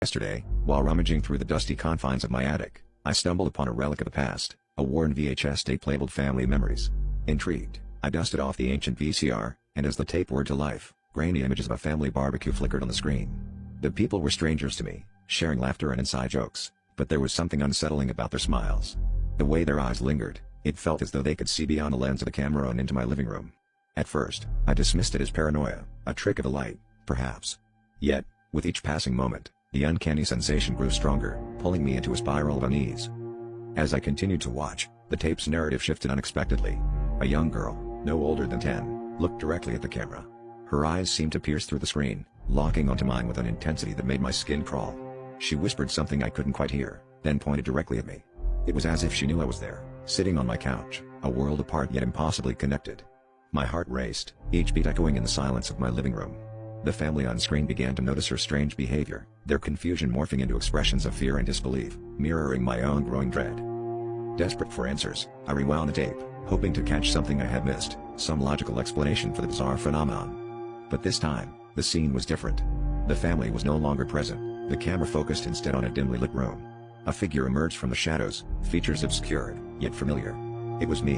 Yesterday, while rummaging through the dusty confines of my attic, I stumbled upon a relic of the past, a worn VHS tape labeled Family Memories. Intrigued, I dusted off the ancient VCR, and as the tape whirred to life, grainy images of a family barbecue flickered on the screen. The people were strangers to me, sharing laughter and inside jokes, but there was something unsettling about their smiles. The way their eyes lingered, it felt as though they could see beyond the lens of the camera and into my living room. At first, I dismissed it as paranoia, a trick of the light, perhaps. Yet, with each passing moment, the uncanny sensation grew stronger, pulling me into a spiral of unease. As I continued to watch, the tape's narrative shifted unexpectedly. A young girl, no older than 10, looked directly at the camera. Her eyes seemed to pierce through the screen, locking onto mine with an intensity that made my skin crawl. She whispered something I couldn't quite hear, then pointed directly at me. It was as if she knew I was there, sitting on my couch, a world apart yet impossibly connected. My heart raced, each beat echoing in the silence of my living room. The family on screen began to notice her strange behavior, their confusion morphing into expressions of fear and disbelief, mirroring my own growing dread. Desperate for answers, I rewound the tape, hoping to catch something I had missed, some logical explanation for the bizarre phenomenon. But this time, the scene was different. The family was no longer present, the camera focused instead on a dimly lit room. A figure emerged from the shadows, features obscured, yet familiar. It was me.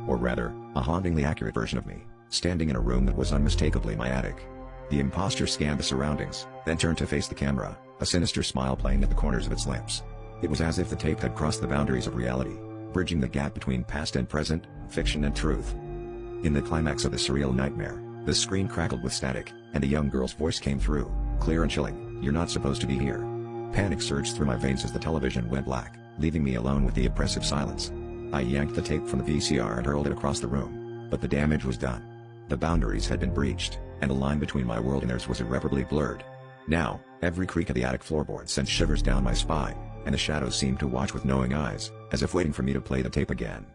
Or rather, a hauntingly accurate version of me, standing in a room that was unmistakably my attic. The imposter scanned the surroundings, then turned to face the camera, a sinister smile playing at the corners of its lips. It was as if the tape had crossed the boundaries of reality, bridging the gap between past and present, fiction and truth. In the climax of the surreal nightmare, the screen crackled with static, and a young girl's voice came through, clear and chilling. "You're not supposed to be here." Panic surged through my veins as the television went black, leaving me alone with the oppressive silence. I yanked the tape from the VCR and hurled it across the room, but the damage was done. The boundaries had been breached, and the line between my world and theirs was irreparably blurred. Now, every creak of the attic floorboard sent shivers down my spine, and the shadows seemed to watch with knowing eyes, as if waiting for me to play the tape again.